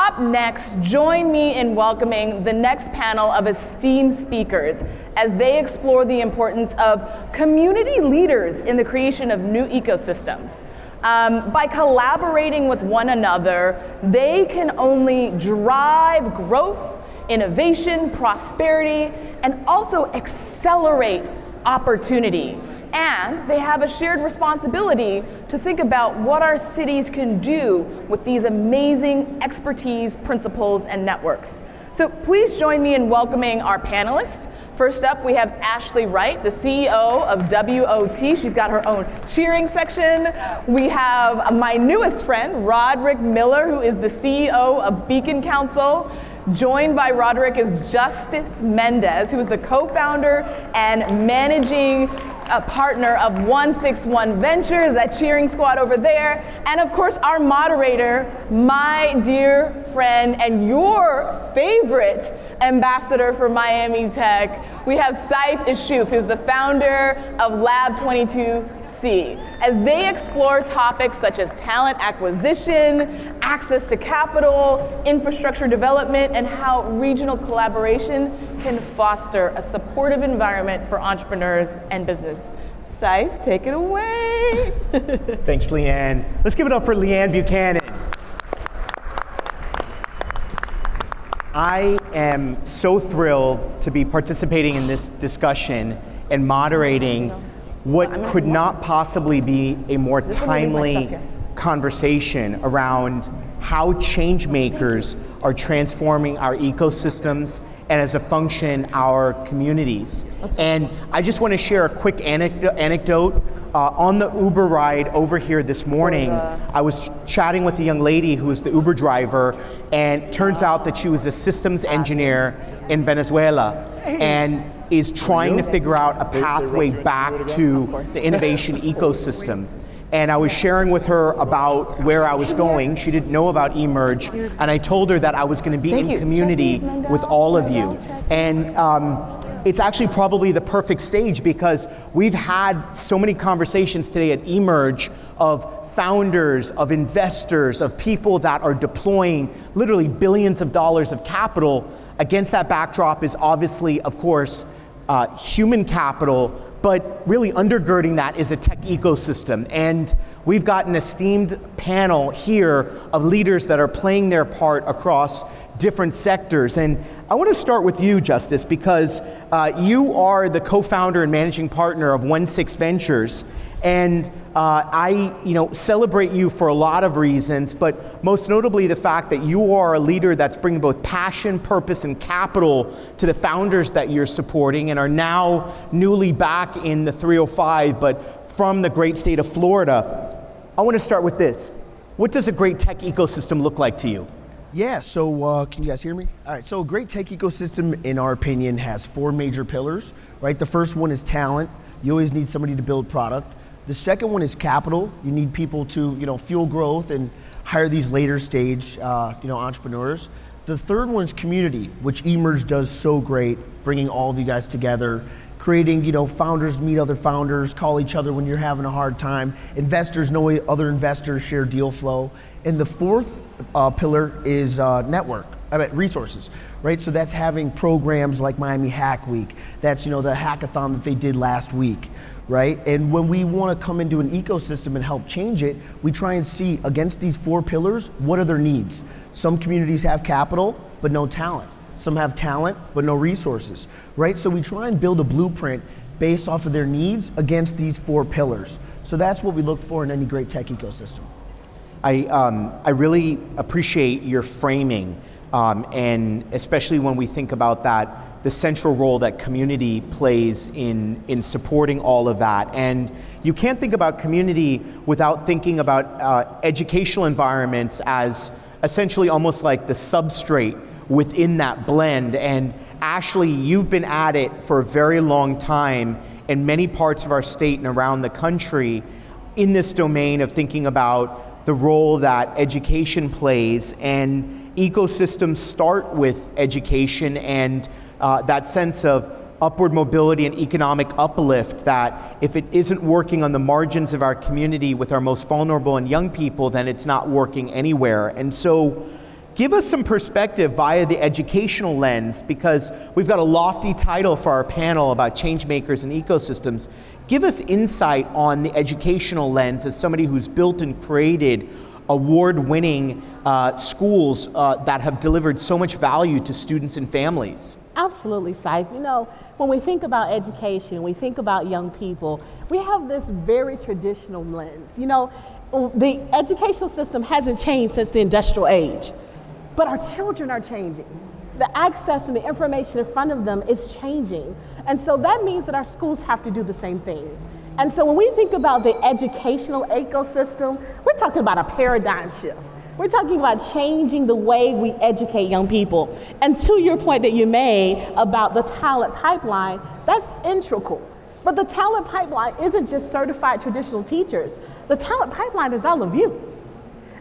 Up next, join me in welcoming the next panel of esteemed speakers as they explore the importance of community leaders in the creation of new ecosystems. By collaborating with one another, they can only drive growth, innovation, prosperity, and also accelerate opportunity. And they have a shared responsibility to think about what our cities can do with these amazing expertise, principles, and networks. So please join me in welcoming our panelists. First up, we have Ashlee Wright, the CEO of WOT. She's got her own cheering section. We have my newest friend, Rodrick Miller, who is the CEO of Beacon Council. Joined by Rodrick is Justis Mendez, who is the co-founder and managing partner of OneSixOne Ventures, that cheering squad over there. And of course, our moderator, my dear friend and your favorite ambassador for Miami Tech. We have Saif Ishoof, who's the founder of Lab 22C, as they explore topics such as talent acquisition, access to capital, infrastructure development, and how regional collaboration can foster a supportive environment for entrepreneurs and business. Saif, take it away. Thanks, Leanne. Let's give it up for Leanne Buchanan. I am so thrilled to be participating in this discussion and moderating what could not possibly be a more timely conversation around how changemakers are transforming our ecosystems and, as a function, our communities. And I just want to share a quick anecdote. On the Uber ride over here this morning, I was chatting with a young lady who is the Uber driver, and turns out that she was a systems engineer in Venezuela and is trying to figure out a pathway back to the innovation ecosystem. And I was sharing with her about where I was going. She didn't know about eMERGE, and I told her that I was going to be in community with all of you. And it's actually probably the perfect stage, because we've had so many conversations today at eMERGE of founders, of investors, of people that are deploying literally billions of dollars of capital. Against that backdrop is obviously, of course, human capital, but really undergirding that is a tech ecosystem. And we've got an esteemed panel here of leaders that are playing their part across different sectors. And I want to start with you, Justis, because you are the co-founder and managing partner of OneSixOne Ventures. And I celebrate you for a lot of reasons, but most notably the fact that you are a leader that's bringing both passion, purpose, and capital to the founders that you're supporting, and are now newly back in the 305, but from the great state of Florida. I want to start with this. What does a great tech ecosystem look like to you? Yeah, so can you guys hear me? All right, so a great tech ecosystem, in our opinion, has four major pillars, right? The first one is talent. You always need somebody to build product. The second one is capital. You need people to, fuel growth and hire these later stage, entrepreneurs. The third one is community, which eMERGE does so great, bringing all of you guys together, creating, founders meet other founders, call each other when you're having a hard time. Investors know other investors, share deal flow. And the fourth pillar is resources, right? So that's having programs like Miami Hack Week. That's, the hackathon that they did last week, right? And when we want to come into an ecosystem and help change it, we try and see against these four pillars, what are their needs? Some communities have capital, but no talent. Some have talent, but no resources, right? So we try and build a blueprint based off of their needs against these four pillars. So that's what we look for in any great tech ecosystem. I really appreciate your framing, and especially when we think about that, the central role that community plays in supporting all of that. And you can't think about community without thinking about educational environments as essentially almost like the substrate within that blend. And Ashlee, you've been at it for a very long time in many parts of our state and around the country in this domain of thinking about the role that education plays, and ecosystems start with education and that sense of upward mobility and economic uplift, that if it isn't working on the margins of our community with our most vulnerable and young people, then it's not working anywhere. And so Give us some perspective via the educational lens, because we've got a lofty title for our panel about changemakers and ecosystems. Give us insight on the educational lens as somebody who's built and created award-winning schools that have delivered so much value to students and families. Absolutely, Saif. You know, when we think about education, we think about young people, we have this very traditional lens. You know, the educational system hasn't changed since the industrial age, but our children are changing. The access and the information in front of them is changing. And so that means that our schools have to do the same thing. And so when we think about the educational ecosystem, we're talking about a paradigm shift. We're talking about changing the way we educate young people. And to your point that you made about the talent pipeline, that's integral. But the talent pipeline isn't just certified traditional teachers. The talent pipeline is all of you.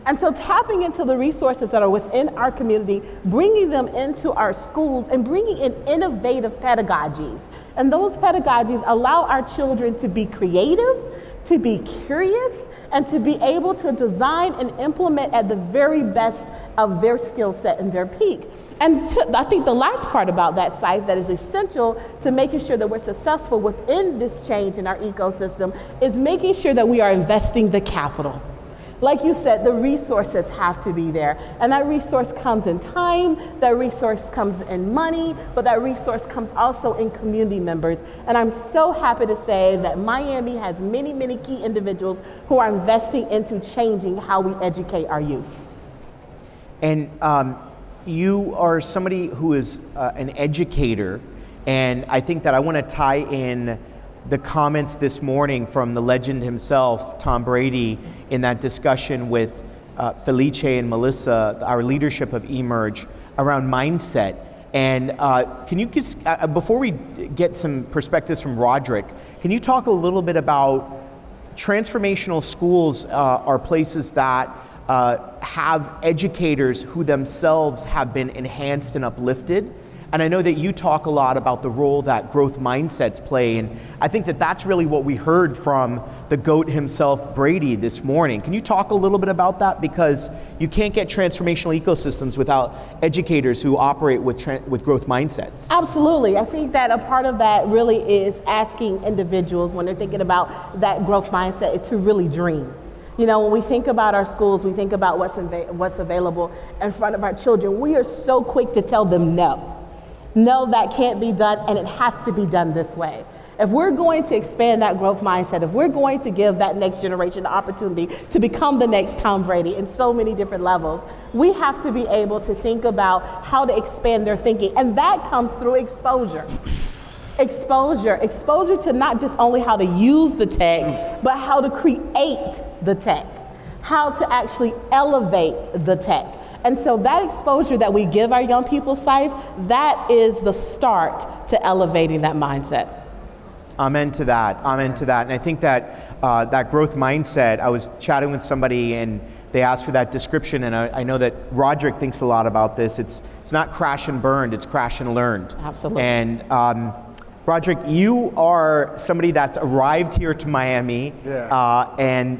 And so tapping into the resources that are within our community, bringing them into our schools and bringing in innovative pedagogies. And those pedagogies allow our children to be creative, to be curious, and to be able to design and implement at the very best of their skill set and their peak. And I think the last part about that, Saif, that is essential to making sure that we're successful within this change in our ecosystem is making sure that we are investing the capital. Like you said, the resources have to be there. And that resource comes in time, that resource comes in money, but that resource comes also in community members. And I'm so happy to say that Miami has many, many key individuals who are investing into changing how we educate our youth. And you are somebody who is an educator, and I think that I want to tie in the comments this morning from the legend himself, Tom Brady, in that discussion with Felice and Melissa, our leadership of eMERGE, around mindset. And can you just, before we get some perspectives from Rodrick, can you talk a little bit about transformational schools are places that have educators who themselves have been enhanced and uplifted? And I know that you talk a lot about the role that growth mindsets play, and I think that that's really what we heard from the GOAT himself, Brady, this morning. Can you talk a little bit about that? Because you can't get transformational ecosystems without educators who operate with growth mindsets. Absolutely. I think that a part of that really is asking individuals when they're thinking about that growth mindset to really dream. You know, when we think about our schools, we think about what's available in front of our children. We are so quick to tell them no. No, that can't be done, and it has to be done this way. If we're going to expand that growth mindset, if we're going to give that next generation the opportunity to become the next Tom Brady in so many different levels, we have to be able to think about how to expand their thinking, and that comes through exposure. Exposure to not just only how to use the tech, but how to create the tech, how to actually elevate the tech. And so that exposure that we give our young people, Saif, that is the start to elevating that mindset. Amen to that, amen to that. And I think that that growth mindset, I was chatting with somebody and they asked for that description, and I know that Rodrick thinks a lot about this. It's not crash and burned, it's crash and learned. Absolutely. And Rodrick, you are somebody that's arrived here to Miami and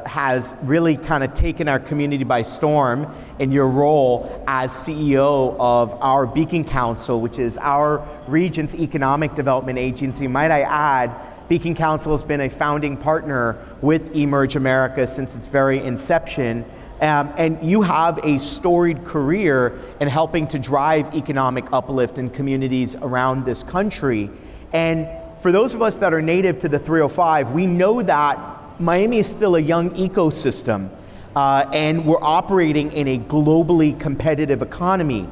has really kind of taken our community by storm in your role as CEO of our Beacon Council, which is our region's economic development agency. Might I add, Beacon Council has been a founding partner with eMERGE America since its very inception. And you have a storied career in helping to drive economic uplift in communities around this country. And for those of us that are native to the 305, we know that Miami is still a young ecosystem, and we're operating in a globally competitive economy.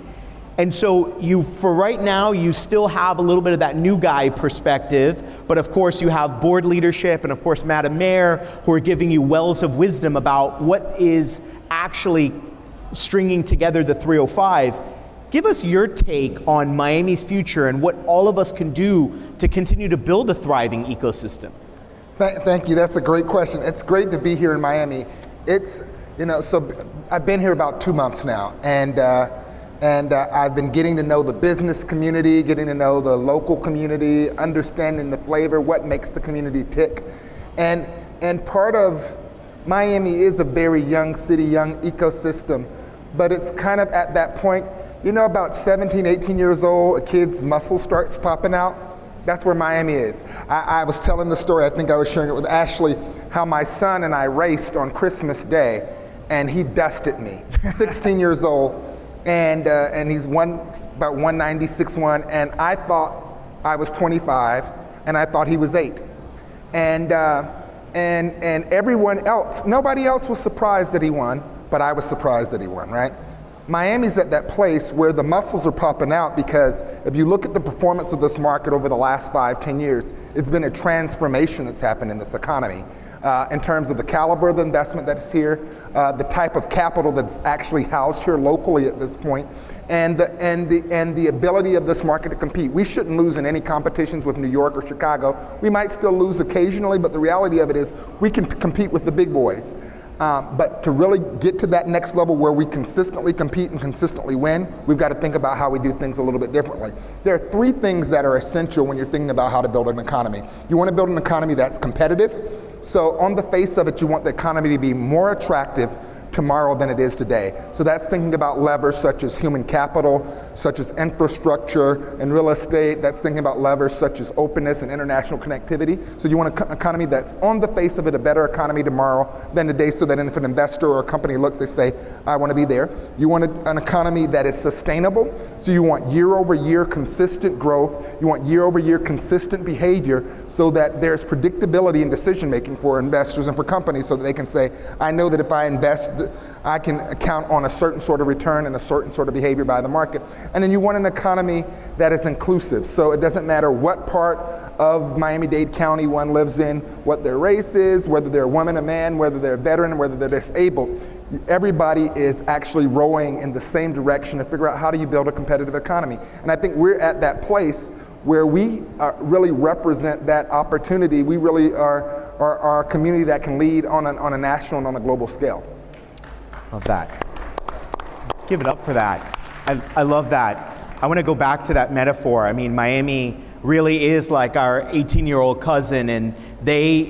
And so for right now, you still have a little bit of that new guy perspective, but of course you have board leadership and of course Madam Mayor, who are giving you wells of wisdom about what is actually stringing together the 305. Give us your take on Miami's future and what all of us can do to continue to build a thriving ecosystem. Thank you, that's a great question. It's great to be here in Miami. It's, so I've been here about 2 months now, and I've been getting to know the business community, getting to know the local community, understanding the flavor, what makes the community tick. And part of Miami is a very young city, young ecosystem, but it's kind of at that point, you know, about 17, 18 years old, a kid's muscle starts popping out. That's where Miami is. I was telling the story, I think I was sharing it with Ashlee, how my son and I raced on Christmas Day, and he dusted me, 16 years old, and he's about 196'1", and I thought I was 25, and I thought he was 8. And everyone else, nobody else was surprised that he won, but I was surprised that he won, right? Miami's at that place where the muscles are popping out, because if you look at the performance of this market over the last 5-10 years, it's been a transformation that's happened in this economy. In terms of the caliber of the investment that's here, the type of capital that's actually housed here locally at this point, and the ability of this market to compete. We shouldn't lose in any competitions with New York or Chicago. We might still lose occasionally, but the reality of it is we can compete with the big boys. But to really get to that next level where we consistently compete and consistently win, we've got to think about how we do things a little bit differently. There are 3 things that are essential when you're thinking about how to build an economy. You want to build an economy that's competitive. So on the face of it, you want the economy to be more attractive tomorrow than it is today. So that's thinking about levers such as human capital, such as infrastructure and real estate. That's thinking about levers such as openness and international connectivity. So you want an economy that's on the face of it a better economy tomorrow than today, so that if an investor or a company looks, they say, I want to be there. You want an economy that is sustainable. So you want year-over-year consistent growth. You want year-over-year consistent behavior, so that there's predictability in decision making for investors and for companies, so that they can say, I know that if I invest, I can count on a certain sort of return and a certain sort of behavior by the market. And then you want an economy that is inclusive. So it doesn't matter what part of Miami-Dade County one lives in, what their race is, whether they're a woman, a man, whether they're a veteran, whether they're disabled. Everybody is actually rowing in the same direction to figure out how do you build a competitive economy. And I think we're at that place where we really represent that opportunity. We really are a community that can lead on a national and on a global scale. Love that. Let's give it up for that. I love that. I want to go back to that metaphor. I mean, Miami really is like our 18-year-old cousin, and they,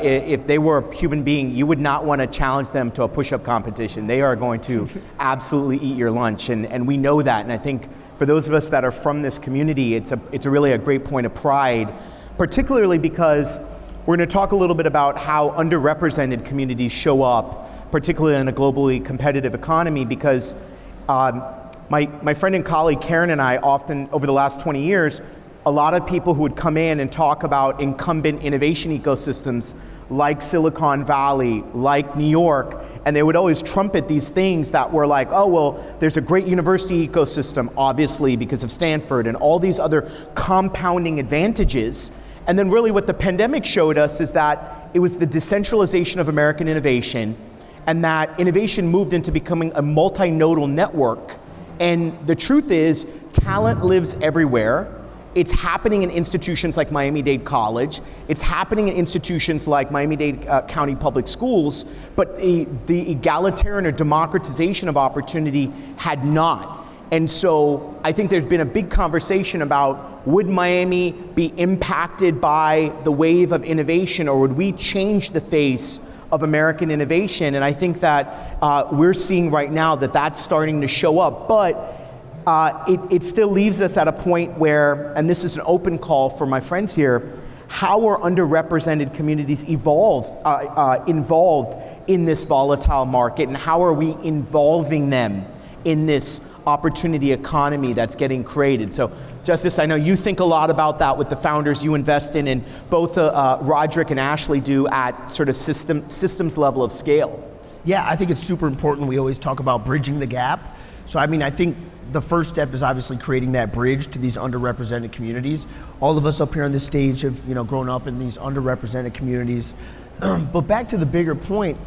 if they were a human being, you would not want to challenge them to a push-up competition. They are going to absolutely eat your lunch, and we know that. And I think for those of us that are from this community, it's really a great point of pride, particularly because we're going to talk a little bit about how underrepresented communities show up, particularly in a globally competitive economy, because my friend and colleague Karen and I often, over the last 20 years, a lot of people who would come in and talk about incumbent innovation ecosystems like Silicon Valley, like New York, and they would always trumpet these things that were like, oh, well, there's a great university ecosystem, obviously, because of Stanford, and all these other compounding advantages. And then really what the pandemic showed us is that it was the decentralization of American innovation, and that innovation moved into becoming a multinodal network. And the truth is, talent lives everywhere. It's happening in institutions like Miami-Dade College. It's happening in institutions like Miami-Dade County Public Schools, but the egalitarian or democratization of opportunity had not. And so I think there's been a big conversation about, would Miami be impacted by the wave of innovation, or would we change the face of American innovation? And I think that we're seeing right now that that's starting to show up, but it still leaves us at a point where, and this is an open call for my friends here, how are underrepresented communities involved in this volatile market, and how are we involving them in this opportunity economy that's getting created? So Justis, I know you think a lot about that with the founders you invest in, and both Rodrick and Ashlee do at sort of systems level of scale. Yeah, I think it's super important. We always talk about bridging the gap. So I mean, I think the first step is obviously creating that bridge to these underrepresented communities. All of us up here on this stage have, grown up in these underrepresented communities. But back to the bigger point,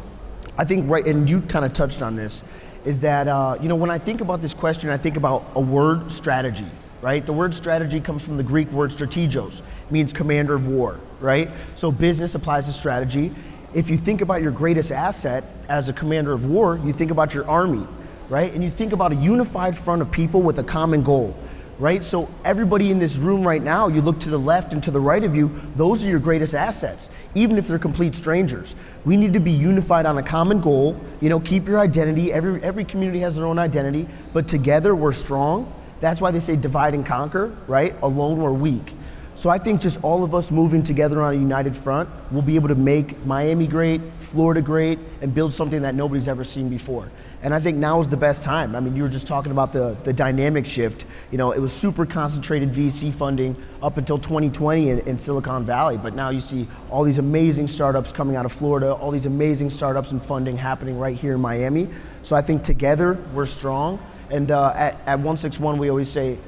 I think, right, and you kind of touched on this, is that, when I think about this question, I think about a word, strategy, right? The word strategy comes from the Greek word strategos, means commander of war, right? So business applies to strategy. If you think about your greatest asset as a commander of war, you think about your army, right? And you think about a unified front of people with a common goal, right? So everybody in this room right now, you look to the left and to the right of you, those are your greatest assets, even if they're complete strangers. We need to be unified on a common goal, keep your identity. Every community has their own identity, but together we're strong. That's why they say divide and conquer, right? Alone we're weak. So I think just all of us moving together on a united front will be able to make Miami great, Florida great, and build something that nobody's ever seen before. And I think now is the best time. I mean, you were just talking about the dynamic shift. It was super concentrated VC funding up until 2020 in Silicon Valley, but now you see all these amazing startups coming out of Florida, all these amazing startups and funding happening right here in Miami. So I think together we're strong. And at OneSixOne, we always say,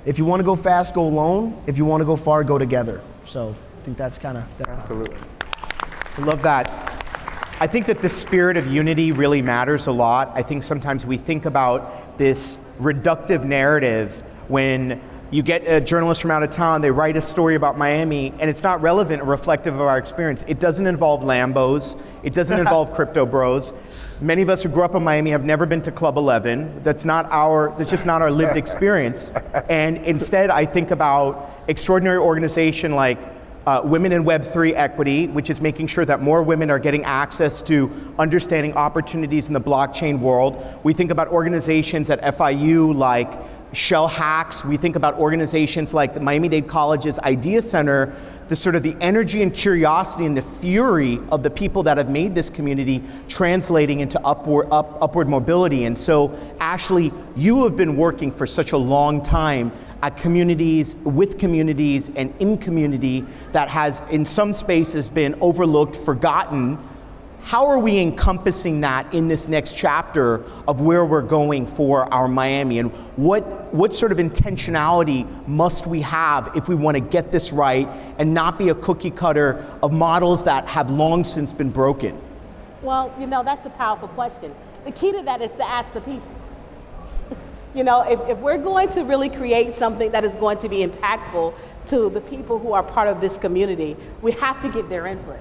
if you want to go fast, go alone. If you want to go far, go together. So I think that's kind of... Absolutely. I love that. I think that the spirit of unity really matters a lot. I think sometimes we think about this reductive narrative when you get a journalist from out of town, they write a story about Miami, and it's not relevant or reflective of our experience. It doesn't involve Lambos. It doesn't involve crypto bros. Many of us who grew up in Miami have never been to Club 11. That's just not our lived experience. And instead, I think about extraordinary organization like Women in Web3 Equity, which is making sure that more women are getting access to understanding opportunities in the blockchain world. We think about organizations at FIU like Shell Hacks. We think about organizations like the Miami-Dade College's Idea Center, the energy and curiosity and the fury of the people that have made this community translating into upward mobility. And so, Ashlee, you have been working for such a long time at communities, with communities, and in community that has, in some spaces, been overlooked, forgotten. How are we encompassing that in this next chapter of where we're going for our Miami? And what sort of intentionality must we have if we want to get this right and not be a cookie cutter of models that have long since been broken? Well, that's a powerful question. The key to that is to ask the people. If we're going to really create something that is going to be impactful to the people who are part of this community, we have to get their input.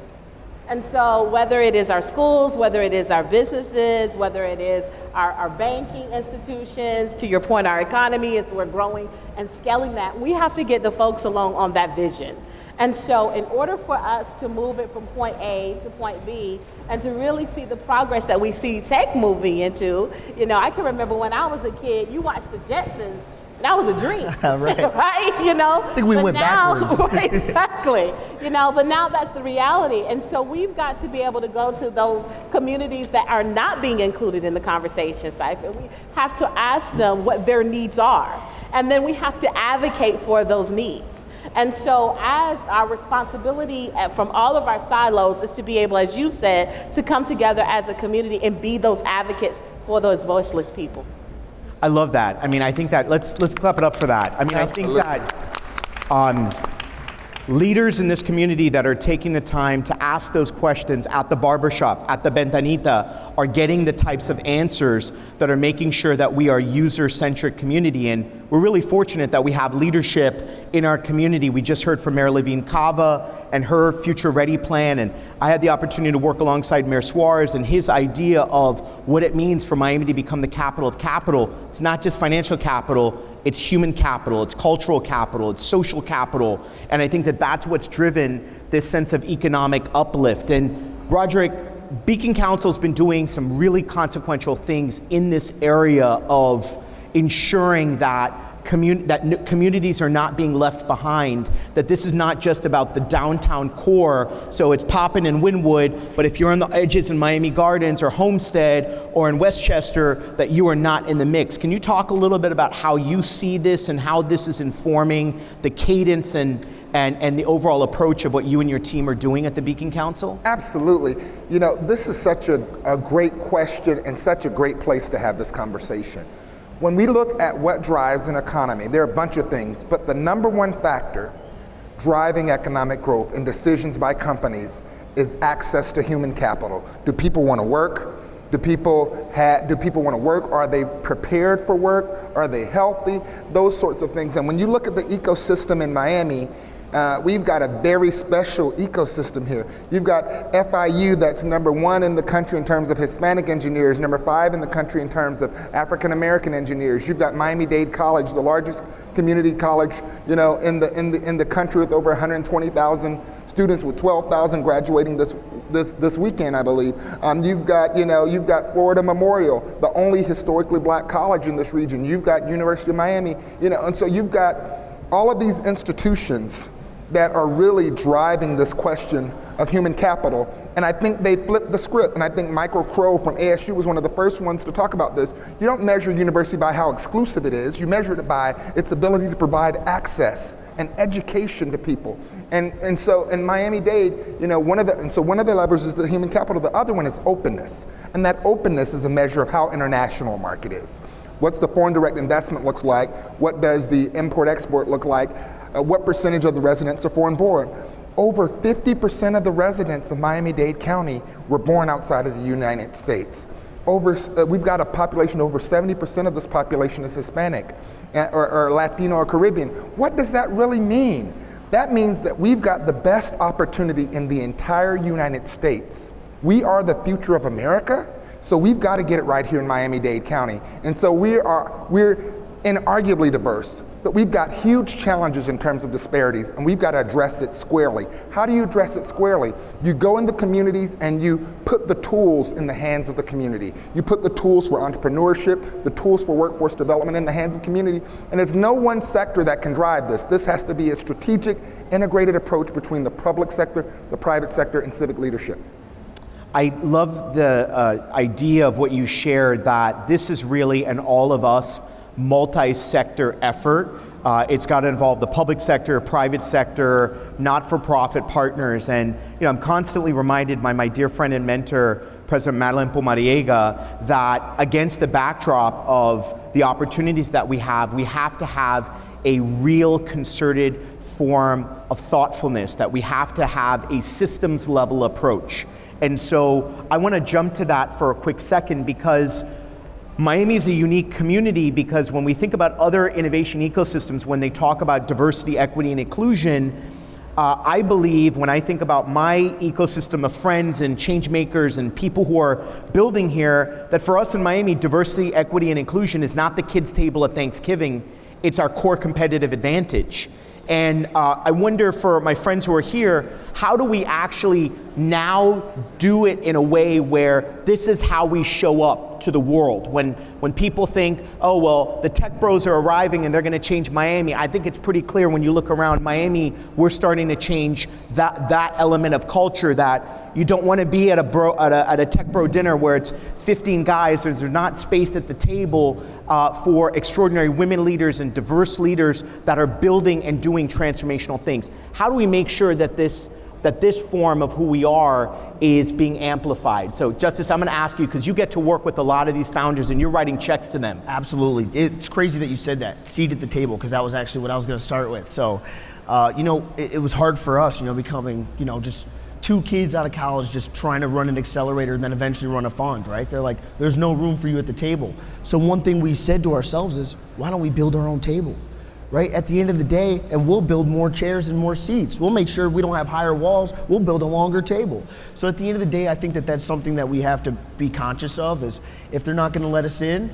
And so whether it is our schools, whether it is our businesses, whether it is our banking institutions, to your point, our economy as we're growing and scaling that, we have to get the folks along on that vision. And so in order for us to move it from point A to point B and to really see the progress that we see tech moving into, I can remember when I was a kid, you watched the Jetsons, that was a dream, right? Right? I think we went backwards. Exactly. But now that's the reality. And so we've got to be able to go to those communities that are not being included in the conversation, Saif, and we have to ask them what their needs are. And then we have to advocate for those needs. And so as our responsibility from all of our silos is to be able, as you said, to come together as a community and be those advocates for those voiceless people. I love that. I think that, let's clap it up for that. I think that leaders in this community that are taking the time to ask those questions at the barbershop, at the ventanita, are getting the types of answers that are making sure that we are user-centric community. And we're really fortunate that we have leadership in our community. We just heard from Mayor Levine Cava and her Future Ready plan, and I had the opportunity to work alongside Mayor Suarez and his idea of what it means for Miami to become the capital of capital. It's not just financial capital, it's human capital, it's cultural capital, it's social capital, and I think that that's what's driven this sense of economic uplift. And Rodrick, Beacon Council's been doing some really consequential things in this area of ensuring that communities are not being left behind, that this is not just about the downtown core, so it's poppin' in Wynwood, but if you're on the edges in Miami Gardens or Homestead or in Westchester, that you are not in the mix. Can you talk a little bit about how you see this and how this is informing the cadence and the overall approach of what you and your team are doing at the Beacon Council? Absolutely. This is such a great question and such a great place to have this conversation. When we look at what drives an economy, there are a bunch of things, but the number one factor driving economic growth and decisions by companies is access to human capital. Do people want to work? Do people want to work? Are they prepared for work? Are they healthy? Those sorts of things. And when you look at the ecosystem in Miami, We've got a very special ecosystem here. You've got FIU that's #1 in the country in terms of Hispanic engineers, #5 in the country in terms of African American engineers. You've got Miami-Dade College, the largest community college, in the country, with over 120,000 students, with 12,000 graduating this weekend, I believe. You've got Florida Memorial, the only historically black college in this region. You've got University of Miami, and so you've got all of these institutions that are really driving this question of human capital. And I think they flipped the script. And I think Michael Crow from ASU was one of the first ones to talk about this. You don't measure a university by how exclusive it is. You measure it by its ability to provide access and education to people. And so in Miami-Dade, one of the levers is the human capital. The other one is openness. And that openness is a measure of how international a market is. What's the foreign direct investment looks like? What does the import-export look like? What percentage of the residents are foreign born? Over 50% of the residents of Miami-Dade County were born outside of the United States. We've got a population, over 70% of this population is Hispanic or Latino or Caribbean. What does that really mean? That means that we've got the best opportunity in the entire United States. We are the future of America, so we've got to get it right here in Miami-Dade County. And so we're inarguably diverse, but we've got huge challenges in terms of disparities, and we've got to address it squarely. How do you address it squarely? You go in the communities and you put the tools in the hands of the community. You put the tools for entrepreneurship, the tools for workforce development in the hands of community, and there's no one sector that can drive this. This has to be a strategic, integrated approach between the public sector, the private sector, and civic leadership. I love the idea of what you shared, that this is really an all of us multi-sector effort. It's got to involve the public sector, private sector, not-for-profit partners. And I'm constantly reminded by my dear friend and mentor, President Madeline Pumariega, that against the backdrop of the opportunities that we have to have a real concerted form of thoughtfulness, that we have to have a systems level approach. And so I want to jump to that for a quick second, because Miami is a unique community, because when we think about other innovation ecosystems, when they talk about diversity, equity, and inclusion, I believe when I think about my ecosystem of friends and changemakers and people who are building here, that for us in Miami, diversity, equity, and inclusion is not the kids' table at Thanksgiving, it's our core competitive advantage. And I wonder, for my friends who are here, how do we actually now do it in a way where this is how we show up to the world? When people think, oh, well, the tech bros are arriving and they're going to change Miami, I think it's pretty clear when you look around Miami, we're starting to change that element of culture, that you don't want to be at a tech bro dinner where it's 15 guys. There's not space at the table for extraordinary women leaders and diverse leaders that are building and doing transformational things. How do we make sure that this form of who we are is being amplified? So Justis, I'm going to ask you, because you get to work with a lot of these founders and you're writing checks to them. Absolutely. It's crazy that you said that, seat at the table, because that was actually what I was going to start with. So, it was hard for us, becoming, just two kids out of college just trying to run an accelerator and then eventually run a fund, right? They're like, there's no room for you at the table. So one thing we said to ourselves is, why don't we build our own table, right? At the end of the day, and we'll build more chairs and more seats. We'll make sure we don't have higher walls. We'll build a longer table. So at the end of the day, I think that that's something that we have to be conscious of, is if they're not gonna let us in,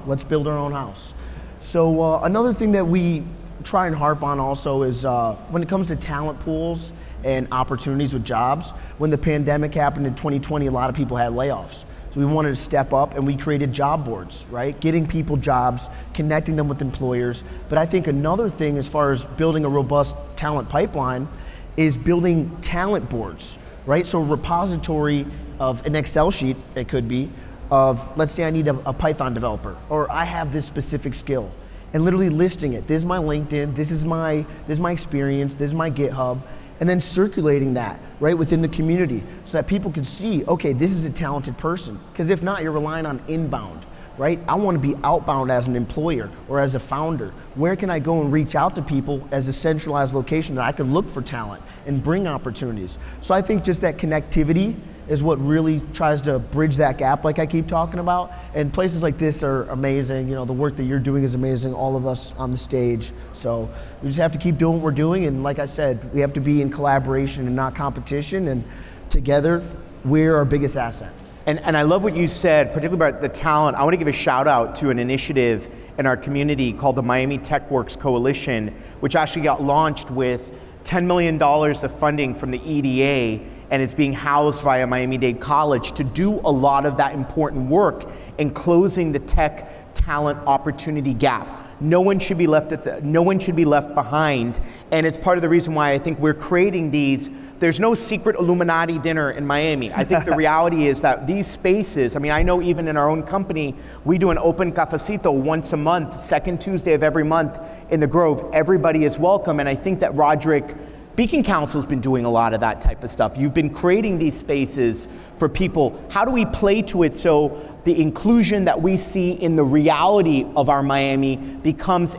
let's build our own house. So another thing that we try and harp on also is when it comes to talent pools and opportunities with jobs. When the pandemic happened in 2020, a lot of people had layoffs. So we wanted to step up and we created job boards, right? Getting people jobs, connecting them with employers. But I think another thing as far as building a robust talent pipeline is building talent boards, right? So a repository of an Excel sheet, it could be, of, let's say I need a Python developer, or I have this specific skill, and literally listing it. This is my LinkedIn, this is my experience, this is my GitHub, and then circulating that right within the community so that people can see, okay, this is a talented person. Because if not, you're relying on inbound, right? I want to be outbound as an employer or as a founder. Where can I go and reach out to people as a centralized location that I can look for talent and bring opportunities? So I think just that connectivity is what really tries to bridge that gap like I keep talking about. And places like this are amazing. You know, the work that you're doing is amazing, all of us on the stage. So we just have to keep doing what we're doing. And like I said, we have to be in collaboration and not competition. And together, we're our biggest asset. And I love what you said, particularly about the talent. I want to give a shout out to an initiative in our community called the Miami Tech Works Coalition, which actually got launched with $10 million of funding from the EDA, and it's being housed via Miami-Dade College to do a lot of that important work in closing the tech talent opportunity gap. No one should be left behind, and it's part of the reason why I think we're creating these. There's no secret Illuminati dinner in Miami. I think the reality is that these spaces, I mean, I know even in our own company, we do an open cafecito once a month, second Tuesday of every month in the Grove. Everybody is welcome, and I think that Rodrick, Beacon Council's been doing a lot of that type of stuff. You've been creating these spaces for people. How do we play to it so the inclusion that we see in the reality of our Miami becomes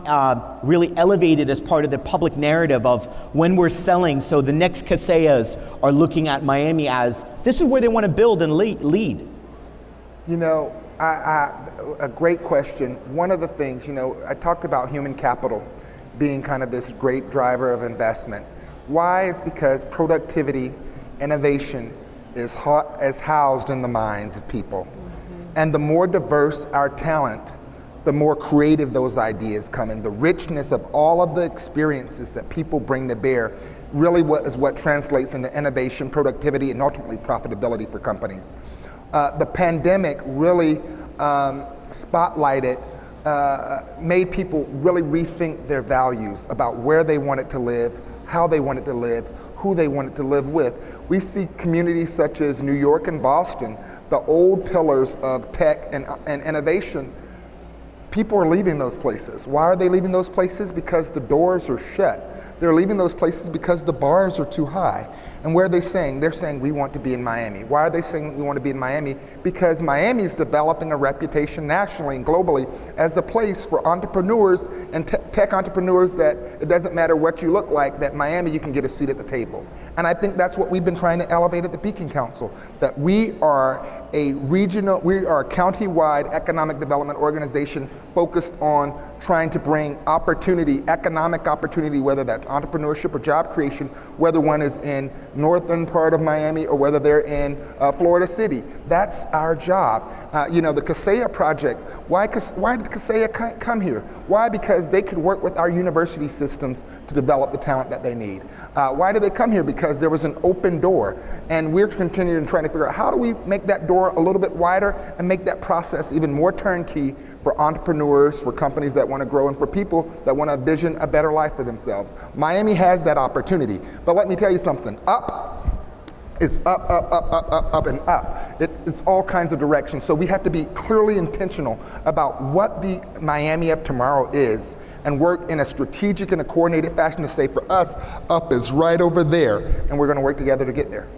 really elevated as part of the public narrative of when we're selling, so the next Caseyas are looking at Miami as, this is where they want to build and lead? You know, a great question. One of the things, you know, I talked about human capital being kind of this great driver of investment. Why? Is because productivity, innovation is housed in the minds of people. And the more diverse our talent, the more creative those ideas come in. The richness of all of the experiences that people bring to bear really is what translates into innovation, productivity, and ultimately profitability for companies. The pandemic really spotlighted, made people really rethink their values about where they wanted to live, how they wanted to live, who they wanted to live with. We see communities such as New York and Boston, the old pillars of tech and innovation. People are leaving those places. Why are they leaving those places? Because the doors are shut. They're leaving those places because the bars are too high. And where are they saying? They're saying, we want to be in Miami. Why are they saying we want to be in Miami? Because Miami is developing a reputation nationally and globally as a place for entrepreneurs and tech entrepreneurs that it doesn't matter what you look like, that Miami, you can get a seat at the table. And I think that's what we've been trying to elevate at the Beacon Council, that we are a county-wide economic development organization focused on trying to bring opportunity, economic opportunity, whether that's entrepreneurship or job creation, whether one is in northern part of Miami or whether they're in Florida City. That's our job. You know, the Kaseya project, why did Kaseya come here? Why? Because they could work with our university systems to develop the talent that they need. Why did they come here? Because there was an open door, and we're continuing trying to figure out how do we make that door a little bit wider and make that process even more turnkey for entrepreneurs, for companies that want to grow, and for people that want to envision a better life for themselves. Miami has that opportunity, but let me tell you something. Up is up, and up. It's all kinds of directions. So we have to be clearly intentional about what the Miami of tomorrow is and work in a strategic and a coordinated fashion to say, for us, up is right over there, and we're going to work together to get there.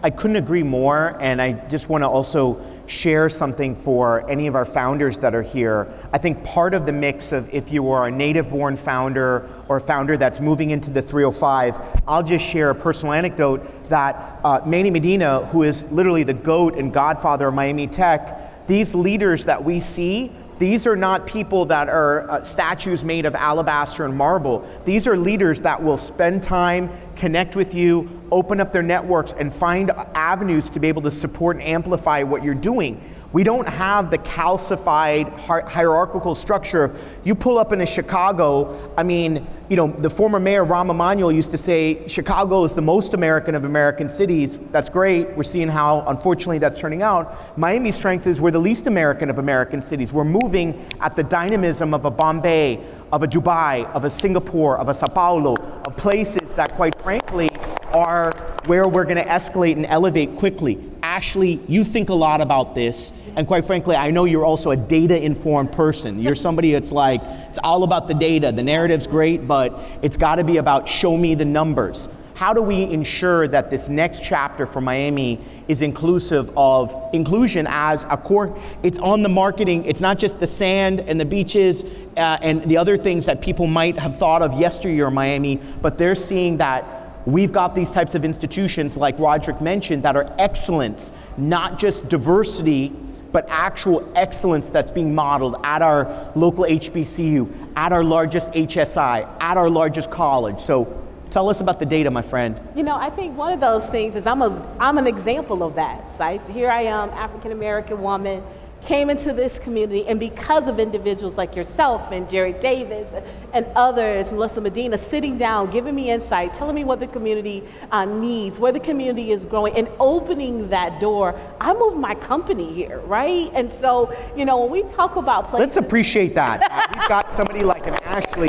I couldn't agree more, and I just want to also share something for any of our founders that are here. I think part of the mix of if you are a native-born founder or a founder that's moving into the 305, I'll just share a personal anecdote that Manny Medina, who is literally the GOAT and godfather of Miami Tech, these leaders that we see, these are not people that are statues made of alabaster and marble. These are leaders that will spend time, connect with you, open up their networks, and find avenues to be able to support and amplify what you're doing. We don't have the calcified hierarchical structure of, you pull up into Chicago, I mean, you know, the former mayor, Rahm Emanuel, used to say, Chicago is the most American of American cities. That's great. We're seeing how, unfortunately, that's turning out. Miami's strength is we're the least American of American cities. We're moving at the dynamism of a Bombay, of a Dubai, of a Singapore, of a Sao Paulo, of places that, quite frankly, are where we're going to escalate and elevate quickly. Ashlee, you think a lot about this, and quite frankly, I know you're also a data-informed person. You're somebody that's like, it's all about the data. The narrative's great, but it's got to be about show me the numbers. How do we ensure that this next chapter for Miami is inclusive of inclusion as a core? It's on the marketing. It's not just the sand and the beaches and the other things that people might have thought of yesteryear in Miami, but they're seeing that we've got these types of institutions like Rodrick mentioned that are excellence, not just diversity, but actual excellence that's being modeled at our local HBCU, at our largest HSI, at our largest college. So tell us about the data, my friend. You know, I think one of those things is I'm an example of that, Saif. Here I am, African-American woman, came into this community, and because of individuals like yourself and Jerry Davis and others, Melissa Medina, sitting down, giving me insight, telling me what the community needs, where the community is growing, and opening that door, I moved my company here, right? And so, you know, when we talk about places— Let's appreciate that. We've got somebody like an Ashlee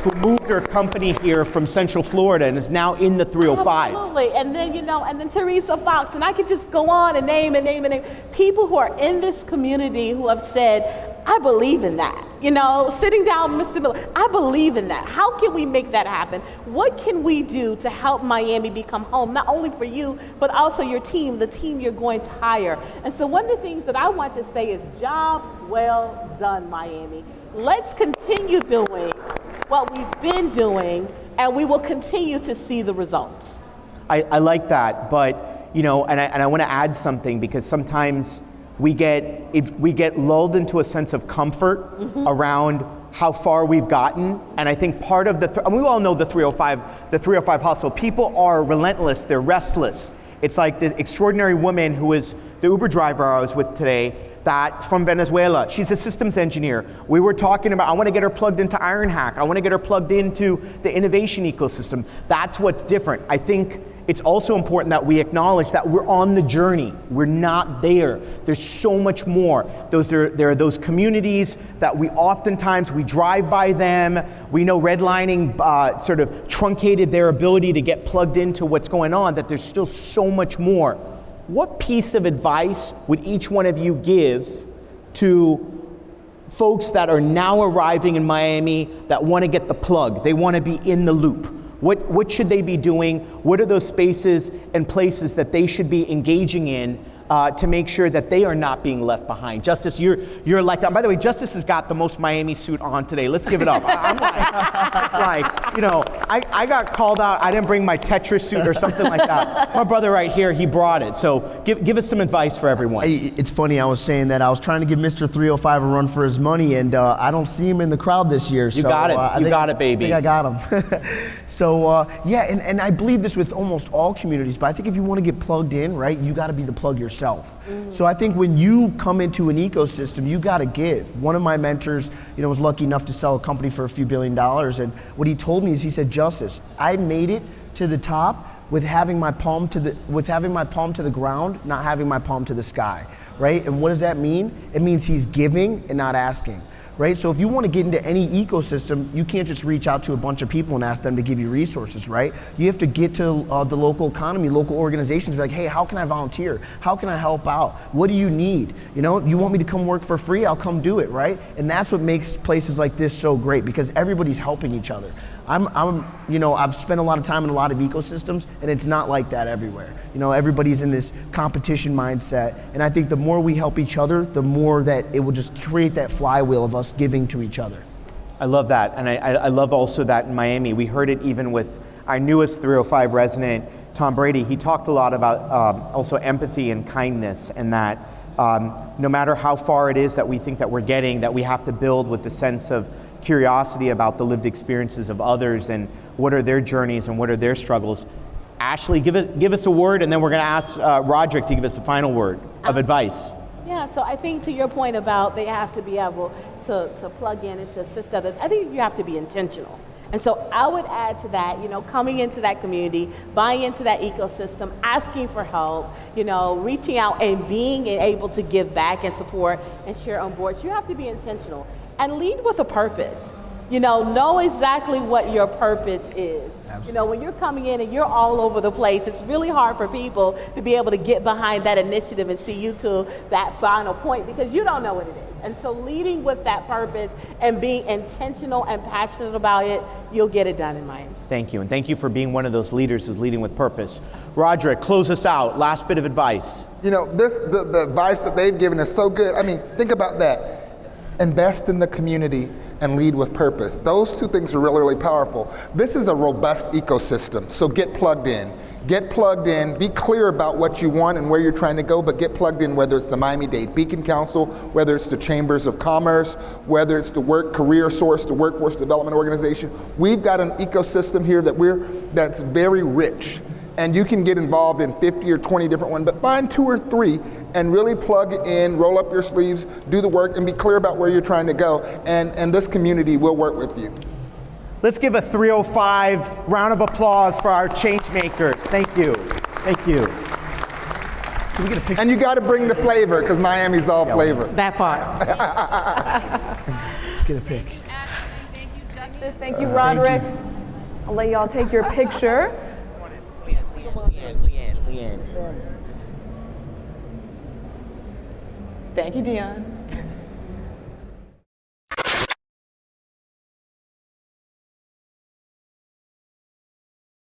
who moved her company here from Central Florida and is now in the 305. Absolutely, and then, you know, and then Teresa Fox, and I could just go on and name and name and name people who are in this community who have said, I believe in that. You know, sitting down, Mr. Miller, I believe in that. How can we make that happen? What can we do to help Miami become home, not only for you, but also your team, the team you're going to hire? And so one of the things that I want to say is job well done, Miami. Let's continue doing what we've been doing, and we will continue to see the results. I like that, but, you know, and I want to add something, because sometimes we get lulled into a sense of comfort around how far we've gotten. And I think part of and we all know the 305 hustle. People are relentless, they're restless. It's like the extraordinary woman who is the Uber driver I was with today, that from Venezuela. She's a systems engineer. We were talking about, I want to get her plugged into IronHack. I want to get her plugged into the innovation ecosystem. That's what's different. I think it's also important that we acknowledge that we're on the journey. We're not there. There's so much more. There are those communities that we drive by them. We know redlining sort of truncated their ability to get plugged into what's going on, that there's still so much more. What piece of advice would each one of you give to folks that are now arriving in Miami that want to get the plug? They want to be in the loop. What should they be doing? What are those spaces and places that they should be engaging in to make sure that they are not being left behind? Justis, you're like that. By the way, Justis has got the most Miami suit on today. Let's give it up. I'm like, you know, I got called out. I didn't bring my Tetris suit or something like that. My brother right here, he brought it. So give us some advice for everyone. It's funny, I was saying that I was trying to give Mr. 305 a run for his money, and I don't see him in the crowd this year. You got it. You got it, baby. I think I got him. So, yeah, and I believe this with almost all communities, but I think if you want to get plugged in, right, you got to be the plug yourself. So I think when you come into an ecosystem, you got to give. One of my mentors, you know, was lucky enough to sell a company for a few $1 billion, and what he told me is, he said, Justis, I made it to the top with having my palm to the ground, not having my palm to the sky, right? And what does that mean? It means he's giving and not asking. Right? So if you want to get into any ecosystem, you can't just reach out to a bunch of people and ask them to give you resources, right? You have to get to the local economy, local organizations, be like, hey, how can I volunteer? How can I help out? What do you need? You know, you want me to come work for free? I'll come do it, right? And that's what makes places like this so great, because everybody's helping each other. You know, I've spent a lot of time in a lot of ecosystems, and it's not like that everywhere. You know, everybody's in this competition mindset, and I think the more we help each other, the more that it will just create that flywheel of us giving to each other. I love that, and I love also that in Miami, we heard it even with our newest 305 resident, Tom Brady. He talked a lot about also empathy and kindness, and that no matter how far it is that we think that we're getting, that we have to build with the sense of curiosity about the lived experiences of others and what are their journeys and what are their struggles. Ashlee, give us a word, and then we're going to ask Rodrick to give us a final word of advice. Yeah, so I think to your point about they have to be able to plug in and to assist others, I think you have to be intentional. And so I would add to that, you know, coming into that community, buying into that ecosystem, asking for help, you know, reaching out and being able to give back and support and share on boards. You have to be intentional and lead with a purpose. You know exactly what your purpose is. Absolutely. You know, when you're coming in and you're all over the place, it's really hard for people to be able to get behind that initiative and see you to that final point, because you don't know what it is. And so leading with that purpose and being intentional and passionate about it, you'll get it done in Miami. Thank you, and thank you for being one of those leaders who's leading with purpose. Rodrick, close us out. Last bit of advice. You know, the advice that they've given is so good. I mean, think about that. Invest in the community. and lead with purpose. Those two things are really, really powerful. This is a robust ecosystem, so get plugged in. Get plugged in, be clear about what you want and where you're trying to go, but get plugged in, whether it's the Miami-Dade Beacon Council, whether it's the Chambers of Commerce, whether it's the Career Source, the Workforce Development Organization. We've got an ecosystem here that's very rich, and you can get involved in 50 or 20 different ones, but find 2 or 3 and really plug in, roll up your sleeves, do the work, and be clear about where you're trying to go, and this community will work with you. Let's give a 305 round of applause for our Changemakers. Thank you. Thank you. Can we get a picture? And you got to bring the flavor, because Miami's all flavor. That part. Let's get a pic. Thank you, Ashlee. Thank you, Justis. Thank you, Rodrick. I'll let y'all take your picture. Leanne. Thank you, Dion.